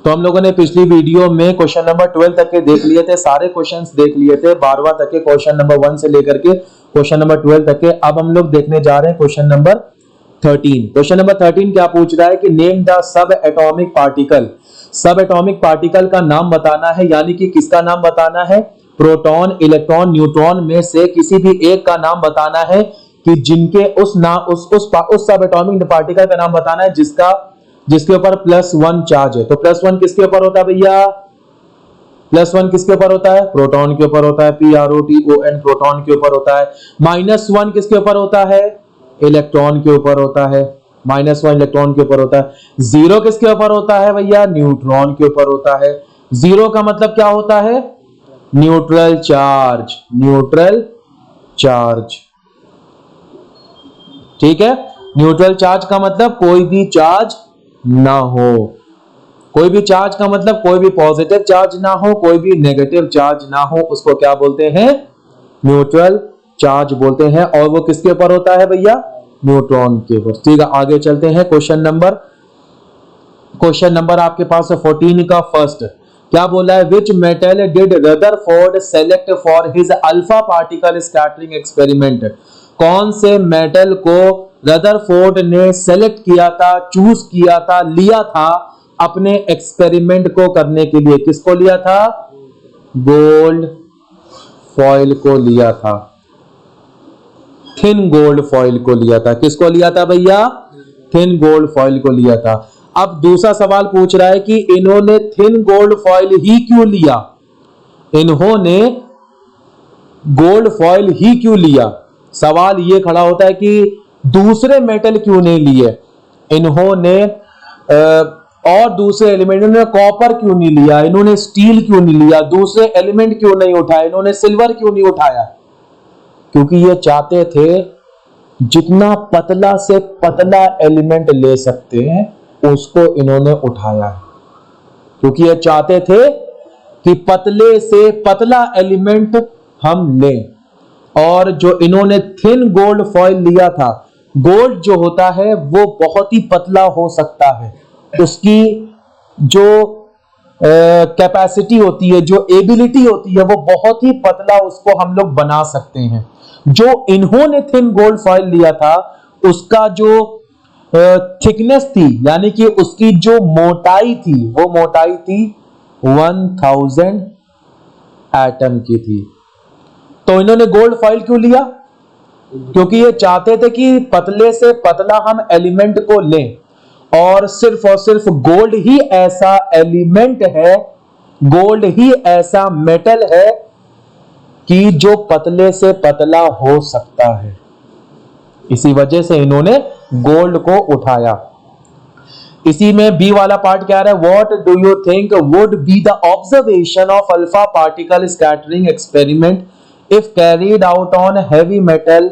तो हम लोगों ने पिछली वीडियो में क्वेश्चन नंबर 12 तक के देख लिए थे, सारे क्वेश्चंस देख लिए थे, 12वां तक के, क्वेश्चन नंबर 1 से लेकर के क्वेश्चन नंबर 12 तक के। अब हम लोग देखने जा रहे हैं क्वेश्चन नंबर 13। क्वेश्चन नंबर 13 क्या पूछ रहा है कि name the sub atomic particle. सब एटॉमिक पार्टिकल का नाम बताना है, यानी कि किसका नाम बताना है, प्रोटॉन, इलेक्ट्रॉन, न्यूट्रॉन में से किसी भी एक का नाम बताना है कि जिनके उस सब एटॉमिक पार्टिकल का नाम बताना है जिसके ऊपर +1 चार्ज है। तो +1 किसके ऊपर होता है भैया, +1 किसके ऊपर होता है, प्रोटॉन के ऊपर होता है, PROTON प्रोटॉन के ऊपर होता है। -1 किसके ऊपर होता है, इलेक्ट्रॉन के ऊपर होता है, -1 इलेक्ट्रॉन के ऊपर होता है। 0 किसके ऊपर होता है भैया, न्यूट्रॉन के ऊपर होता है। 0 का मतलब क्या होता है, न्यूट्रल चार्ज, न्यूट्रल चार्ज, ठीक है। न्यूट्रल चार्ज का मतलब कोई भी चार्ज ना हो, कोई भी चार्ज का मतलब कोई भी पॉजिटिव चार्ज ना हो, कोई भी नेगेटिव चार्ज ना हो, उसको क्या बोलते हैं, न्यूट्रल चार्ज बोलते हैं। और वो किसके ऊपर होता है भैया, न्यूट्रॉन के ऊपर। ठीक है, आगे चलते हैं। क्वेश्चन नंबर आपके पास 14 का फर्स्ट क्या बोला है, which metal did Rutherford select for his alpha particle scattering experiment. कौन से मेटल को रदरफोर्ड ने सेलेक्ट किया था, चूज किया था, लिया था अपने एक्सपेरिमेंट को करने के लिए। किसको लिया था, गोल्ड फॉइल को लिया था, थिन गोल्ड फॉइल को लिया था। किसको लिया था भैया, थिन गोल्ड फॉइल को लिया था। अब दूसरा सवाल पूछ रहा है कि इन्होंने थिन गोल्ड फॉइल ही क्यों लिया, इन्होंने गोल्ड फॉइल ही क्यों लिया। सवाल ये खड़ा होता है कि दूसरे मेटल क्यों नहीं लिए इन्होंने, और दूसरे एलिमेंट, इन्होंने कॉपर क्यों नहीं लिया, इन्होंने स्टील क्यों नहीं लिया, दूसरे एलिमेंट क्यों नहीं उठाए, इन्होंने सिल्वर क्यों नहीं उठाया। क्योंकि ये चाहते थे जितना पतला से पतला एलिमेंट ले सकते हैं उसको इन्होंने उठाया है, क्योंकि ये चाहते थे कि पतले से पतला एलिमेंट हम लें। और जो इन्होंने थिन गोल्ड फॉइल लिया था, गोल्ड जो होता है वो बहुत ही पतला हो सकता है, उसकी जो कैपेसिटी होती है, जो एबिलिटी होती है, वो बहुत ही पतला उसको हम लोग बना सकते हैं। जो इन्होंने थिन गोल्ड फॉइल लिया था उसका जो थिकनेस थी, यानी कि उसकी जो मोटाई थी, वो मोटाई थी 1000 एटम की थी। तो इन्होंने गोल्ड फॉइल क्यों लिया, क्योंकि ये चाहते थे कि पतले से पतला हम एलिमेंट को लें। और सिर्फ गोल्ड ही ऐसा एलिमेंट है, गोल्ड ही ऐसा मेटल है कि जो पतले से पतला हो सकता है। इसी वजह से इन्होंने गोल्ड को उठाया। इसी में बी वाला पार्ट क्या रहा है, what do you think would be the observation of alpha particle scattering experiment if carried out on heavy metal,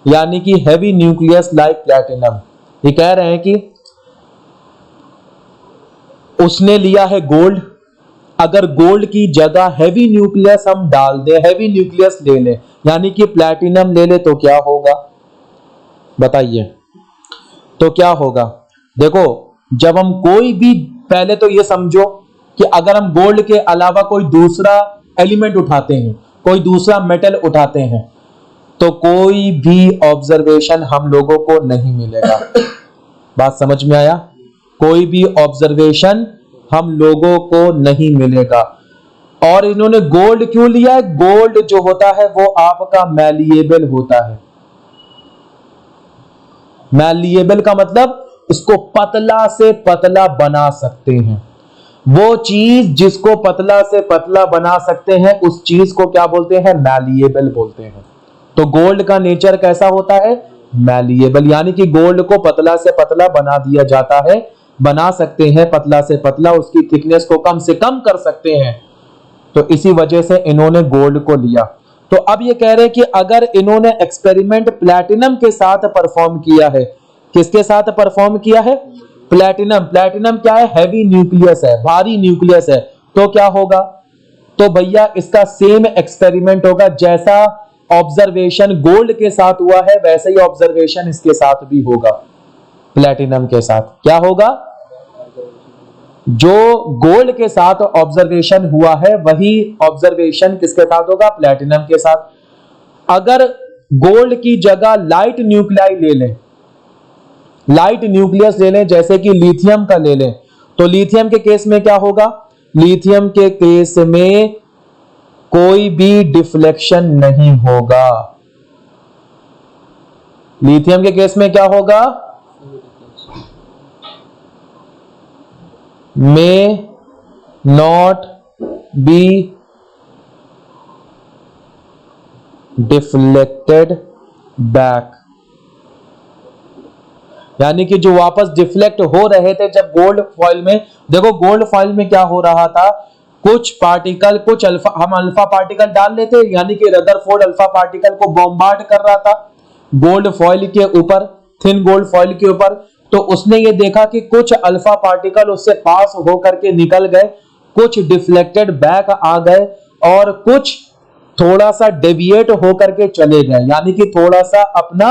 यानी कि हैवी न्यूक्लियस लाइक प्लैटिनम। ये कह रहे हैं कि उसने लिया है गोल्ड, अगर गोल्ड की जगह हैवी न्यूक्लियस हम डाल दें, हैवी न्यूक्लियस ले लें, यानी कि प्लैटिनम ले ले, तो क्या होगा बताइए, तो क्या होगा। देखो, जब हम कोई भी, पहले तो ये समझो कि अगर हम गोल्ड के अलावा कोई दूसरा एलिमेंट उठाते हैं, कोई दूसरा मेटल उठाते हैं, तो कोई भी ऑब्जर्वेशन हम लोगों को नहीं मिलेगा। बात समझ में आया, कोई भी ऑब्जर्वेशन हम लोगों को नहीं मिलेगा। और इन्होंने गोल्ड क्यों लिया है, गोल्ड जो होता है वो आपका मैलिएबल होता है। मैलिएबल का मतलब इसको पतला से पतला बना सकते हैं। वो चीज जिसको पतला से पतला बना सकते हैं उस चीज को क्या बोलते हैं, मैलिएबल बोलते हैं। तो गोल्ड का नेचर कैसा होता है, मैलिएबल, यानी कि गोल्ड को पतला से पतला बना दिया जाता है, बना सकते हैं पतला से पतला, उसकी थिकनेस को कम से कम कर सकते हैं। तो इसी वजह से इन्होंने गोल्ड को लिया। तो अब ये कह रहे हैं कि अगर इन्होंने एक्सपेरिमेंट प्लैटिनम के साथ परफॉर्म किया है, किसके साथ परफॉर्म किया है, प्लैटिनम। प्लैटिनम क्या है, हैवी न्यूक्लियस है, भारी न्यूक्लियस है। तो क्या होगा, तो भैया इसका सेम एक्सपेरिमेंट होगा, जैसा ऑब्जर्वेशन गोल्ड के साथ हुआ है वैसे ही ऑब्जर्वेशन इसके साथ भी होगा, प्लैटिनम के साथ। क्या होगा, जो गोल्ड के साथ ऑब्जर्वेशन हुआ है वही ऑब्जर्वेशन किसके साथ होगा? प्लेटिनम के साथ। अगर गोल्ड की जगह लाइट न्यूक्लियाई ले लें, लाइट न्यूक्लियस ले लें, जैसे कि लिथियम का ले लें, तो लिथियम के केस में क्या होगा? लिथियम के केस में कोई भी डिफ्लेक्शन नहीं होगा। लिथियम के केस में क्या होगा? may not be deflected back, यानी कि जो वापस डिफ्लेक्ट हो रहे थे जब गोल्ड फॉइल में, देखो गोल्ड फॉइल में क्या हो रहा था, कुछ पार्टिकल, कुछ अल्फा, हम अल्फा पार्टिकल डाल लेते, यानी कि रदरफोर्ड अल्फा पार्टिकल को बॉम्बार्ड कर रहा था गोल्ड फॉइल के ऊपर, थिन गोल्ड फॉइल के ऊपर। तो उसने ये देखा कि कुछ अल्फा पार्टिकल उससे पास होकर के निकल गए, कुछ डिफ्लेक्टेड बैक आ गए और कुछ थोड़ा सा डेविएट होकर के चले गए, यानी कि थोड़ा सा अपना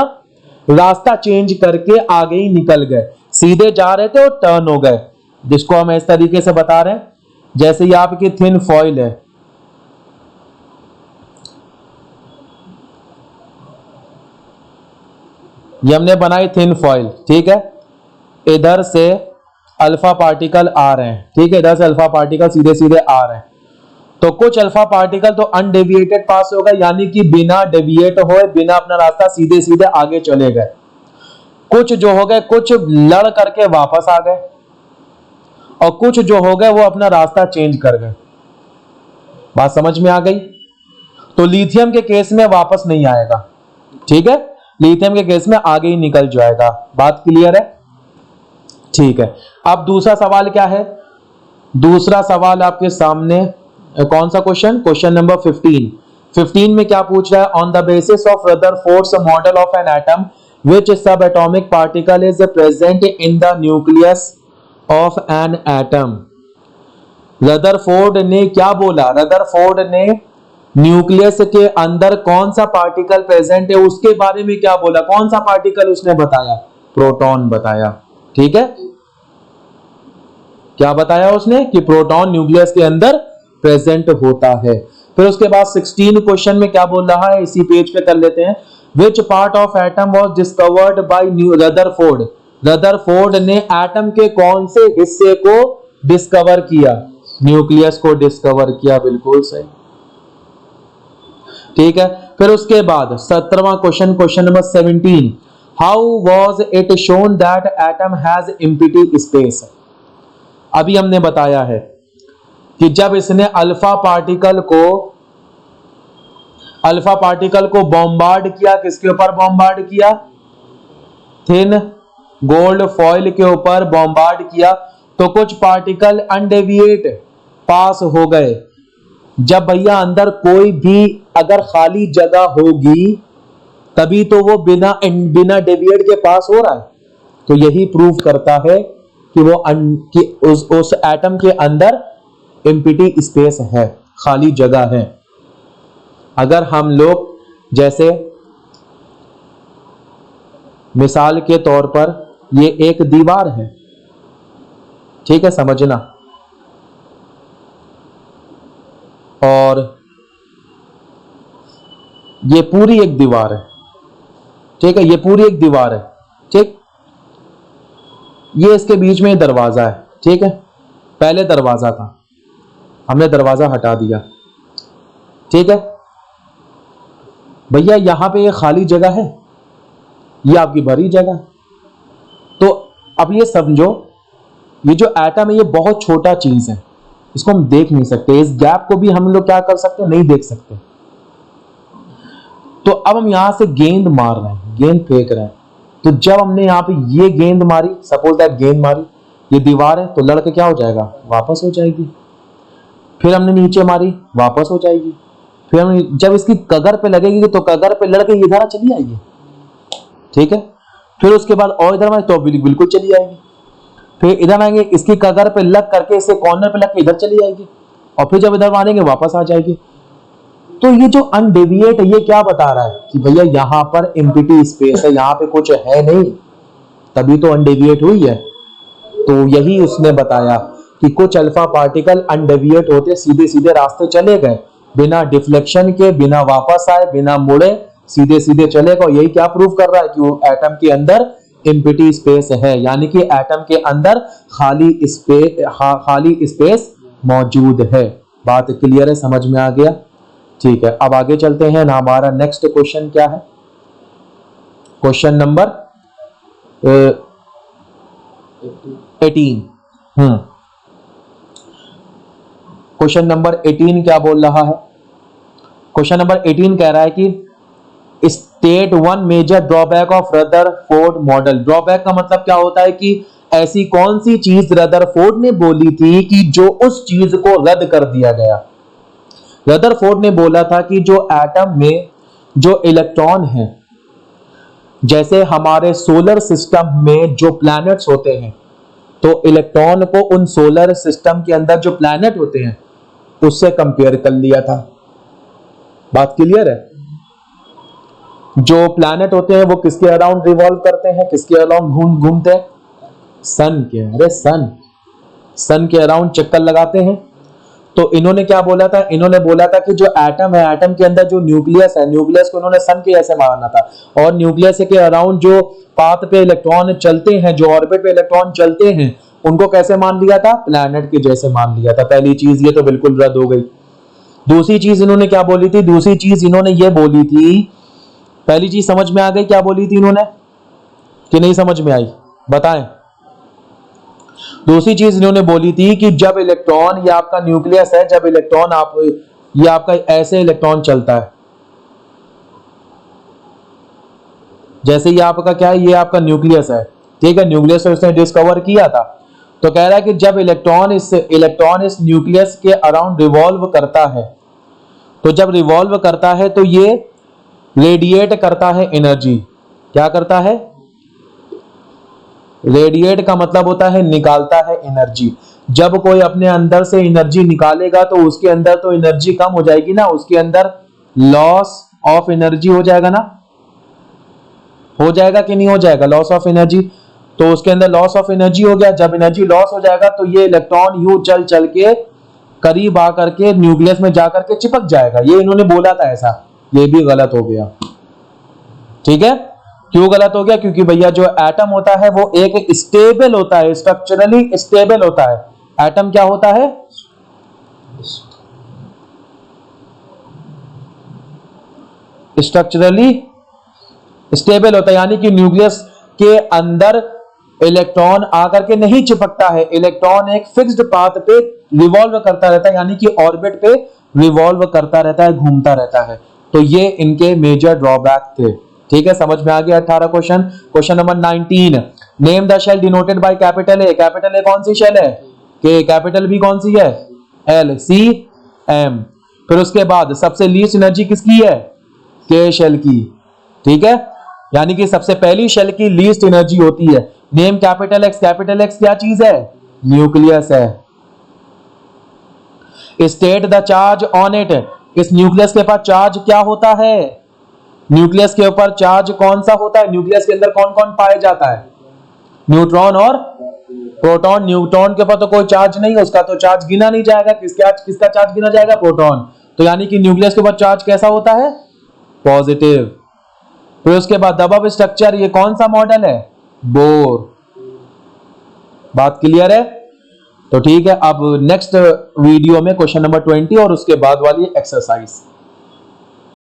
रास्ता चेंज करके आगे ही निकल गए, सीधे जा रहे थे और टर्न हो गए, जिसको हम इस तरीके से बता रहे हैं जैसे ये आपकी थिन फॉइल है, ये हमने बनाई थिन फॉइल, ठीक है। इधर से अल्फा पार्टिकल आ रहे हैं, ठीक है, इधर से अल्फा पार्टिकल सीधे सीधे आ रहे हैं, तो कुछ अल्फा पार्टिकल तो अनडेविएटेड पास हो गए, यानी कि बिना डेविएट होए, बिना अपना रास्ता सीधे सीधे आगे चले गए। कुछ जो हो गए, कुछ लड़ करके वापस आ गए, और कुछ जो हो गए वो अपना रास्ता चेंज कर गए। बात समझ में आ गई? तो लिथियम के केस में वापस नहीं आएगा, ठीक है, लिथियम के केस में आगे ही निकल जाएगा। बात क्लियर है? ठीक है। अब दूसरा सवाल क्या है? दूसरा सवाल आपके सामने कौन सा क्वेश्चन? Question number 15। 15 में क्या पूछ रहा है? On the basis of Rutherford's model of an atom which sub atomic particle is present in the nucleus of an atom. Rutherford ने क्या बोला? रदरफोर्ड ने न्यूक्लियस के अंदर कौन सा पार्टिकल प्रेजेंट है उसके बारे में क्या बोला? कौन सा पार्टिकल उसने बताया? प्रोटॉन बताया, ठीक है। क्या बताया उसने? कि प्रोटॉन न्यूक्लियस के अंदर प्रेजेंट होता है। फिर उसके बाद 16 क्वेश्चन में क्या बोल रहा है, इसी पेज पे कर लेते हैं। Which part of atom was discovered by Rutherford. Rutherford ने एटम के कौन से हिस्से को डिस्कवर किया? न्यूक्लियस को डिस्कवर किया, बिल्कुल सही, ठीक है। फिर उसके बाद 17वां question, question number 17, how was it shown that atom has empty space. अभी हमने बताया है कि जब इसने अल्फा पार्टिकल को बॉम्बार्ड किया, किसके ऊपर बॉम्बार्ड किया? थिन गोल्ड फॉइल के ऊपर बॉम्बार्ड किया, तो कुछ पार्टिकल अनडेविएट पास हो गए। जब भैया अंदर कोई भी अगर खाली जगह होगी तभी तो वो बिना डेविएट के पास हो रहा है, तो यही प्रूव करता है कि वो उस एटम के अंदर एम्प्टी स्पेस है, खाली जगह है। अगर हम लोग जैसे मिसाल के तौर पर ये एक दीवार है, ठीक है, समझना, और ये पूरी एक दीवार है, ठीक है, ये पूरी एक दीवार है, ठीक, ये इसके बीच में दरवाजा है, ठीक है, पहले दरवाजा था, हमने दरवाजा हटा दिया, ठीक है भैया, यहां पे ये खाली जगह है, ये आपकी भरी जगह। तो अब ये समझो, ये जो एटम है ये बहुत छोटा चीज है, इसको हम देख नहीं सकते, इस गैप को भी हम लोग क्या कर सकते, नहीं देख सकते। तो अब हम यहां से गेंद मार रहे हैं, गेंद फेंक रहे हैं, तो जब हमने यहां पे ये गेंद मारी, सपोज दैट गेंद मारी, ये दीवार है, तो लड़के क्या हो जाएगा, वापस हो जाएगी। फिर हमने नीचे मारी, वापस हो जाएगी। फिर हम जब इसकी कगर पे लगेगी तो कगर पे लड़के इधर चली आएगी, ठीक है। फिर उसके बाद और इधर मारे तो बिल्कुल चली आएगी। फिर इधर आएंगे, इसकी कगर पे लग करके इसके कॉर्नर पे लग के इधर चली जाएगी, और फिर जब इधर मारेंगे वापस आ जाएगी। तो ये जो अनडेविएट है, ये क्या बता रहा है कि भैया यहां पर एम्प्टी स्पेस है, यहां पे कुछ है नहीं, तभी तो अनडेविएट हुई है। तो यही उसने बताया कि कुछ अल्फा पार्टिकल अनडेविएट होते सीधे सीधे रास्ते चले गए, बिना डिफ्लेक्शन के, बिना वापस आए, बिना मुड़े सीधे सीधे चले गए। यही क्या प्रूव कर रहा है कि वो एटम के अंदर एम्प्टी स्पेस है, यानी कि एटम के अंदर खाली स्पेस मौजूद है। बात क्लियर है, समझ में आ गया? ठीक है, अब आगे चलते हैं ना। हमारा नेक्स्ट क्वेश्चन क्या है? Question number 18। क्वेश्चन नंबर 18 क्या बोल रहा है? क्वेश्चन नंबर 18 कह रहा है कि state one major drawback of Rutherford model. Drawback का मतलब क्या होता है कि ऐसी कौन सी चीज रदरफोर्ड ने बोली थी कि जो उस चीज को रद्द कर दिया गया। रदरफोर्ड ने बोला था कि जो एटम में जो इलेक्ट्रॉन है, जैसे हमारे सोलर सिस्टम में जो प्लैनेट्स होते हैं, तो इलेक्ट्रॉन को उन सोलर सिस्टम के अंदर जो प्लैनेट होते हैं उससे कंपेयर कर लिया था। बात क्लियर है? जो प्लैनेट होते हैं वो किसके अराउंड रिवॉल्व करते हैं, किसके अराउंड घूमते हैं? सन के, अरे सन के अराउंड चक्कर लगाते हैं। तो इन्होंने क्या बोला था? इन्होंने बोला था कि जो एटम है, एटम के अंदर जो न्यूक्लियस है, न्यूक्लियस को इन्होंने सन के जैसे माना था, और न्यूक्लियस के अराउंड जो पाथ पे इलेक्ट्रॉन चलते हैं, जो ऑर्बिट पे इलेक्ट्रॉन चलते हैं, उनको कैसे मान लिया था? प्लैनेट के जैसे मान लिया था। पहली चीज ये तो बिल्कुल रद्द हो गई। दूसरी चीज इन्होंने क्या बोली थी? दूसरी चीज इन्होंने ये बोली थी, पहली चीज समझ में आ गई? क्या बोली थी इन्होंने कि नहीं समझ में आई? बताएं। दूसरी चीज इन्होंने बोली थी कि जब इलेक्ट्रॉन, ये आपका न्यूक्लियस है, जब इलेक्ट्रॉन ये आपका ऐसे इलेक्ट्रॉन चलता है, जैसे ये आपका क्या है, ये आपका न्यूक्लियस है, ठीक है, न्यूक्लियस उसने डिस्कवर किया था। तो कह रहा है कि जब इलेक्ट्रॉन इस न्यूक्लियस के अराउंड रिवॉल्व करता है, तो जब रिवॉल्व करता है तो ये रेडिएट करता है एनर्जी। क्या करता है? रेडिएट का मतलब होता है निकालता है एनर्जी। जब कोई अपने अंदर से एनर्जी निकालेगा तो उसके अंदर तो एनर्जी कम हो जाएगी ना, उसके अंदर लॉस ऑफ एनर्जी हो जाएगा ना, हो जाएगा कि नहीं हो जाएगा? Loss of energy. तो उसके अंदर लॉस ऑफ एनर्जी हो गया। जब एनर्जी लॉस हो जाएगा तो ये इलेक्ट्रॉन यूं चल चल के करीब आकर के न्यूक्लियस में जाकर के चिपक जाएगा। ये इन्होंने बोला था ऐसा, ये भी गलत हो गया। ठीक है, क्यों गलत हो गया? क्योंकि भैया जो एटम होता है वो एक स्टेबल होता है, स्ट्रक्चरली स्टेबल होता है। एटम क्या होता है? स्ट्रक्चरली स्टेबल होता है, यानी कि न्यूक्लियस के अंदर इलेक्ट्रॉन आकर के नहीं चिपकता है। इलेक्ट्रॉन एक फिक्स्ड पाथ पे रिवॉल्व करता रहता है, यानी कि ऑर्बिट पे रिवॉल्व करता रहता है, घूमता रहता है। तो ये इनके मेजर ड्रॉबैक थे। ठीक है, समझ में आ गया? 18 question. Question number 19, name the shell denoted by capital A. Capital A कौन सी शेल है? के। कैपिटल बी कौन सी है? एल। C M. फिर उसके बाद सबसे लीस्ट एनर्जी किसकी है? के शेल की। ठीक है, यानी कि सबसे पहली शेल की लीस्ट एनर्जी होती है। Name capital x. Capital x क्या चीज है? न्यूक्लियस है। State the charge on it. इस न्यूक्लियस के पास चार्ज क्या होता है? न्यूक्लियस के ऊपर चार्ज कौन सा होता है? न्यूक्लियस के अंदर कौन कौन पाया जाता है? न्यूट्रॉन और प्रोटॉन। न्यूट्रॉन के ऊपर तो कोई चार्ज नहीं है, उसका तो चार्ज गिना नहीं जाएगा। किसका चार्ज गिना जाएगा? प्रोटॉन। तो यानी कि न्यूक्लियस के ऊपर चार्ज कैसा होता है? पॉजिटिव। फिर उसके बाद दबाव स्ट्रक्चर, ये कौन सा मॉडल है? बोर। बात क्लियर है? तो ठीक है, अब नेक्स्ट वीडियो में क्वेश्चन नंबर 20 और उसके बाद वाली एक्सरसाइज।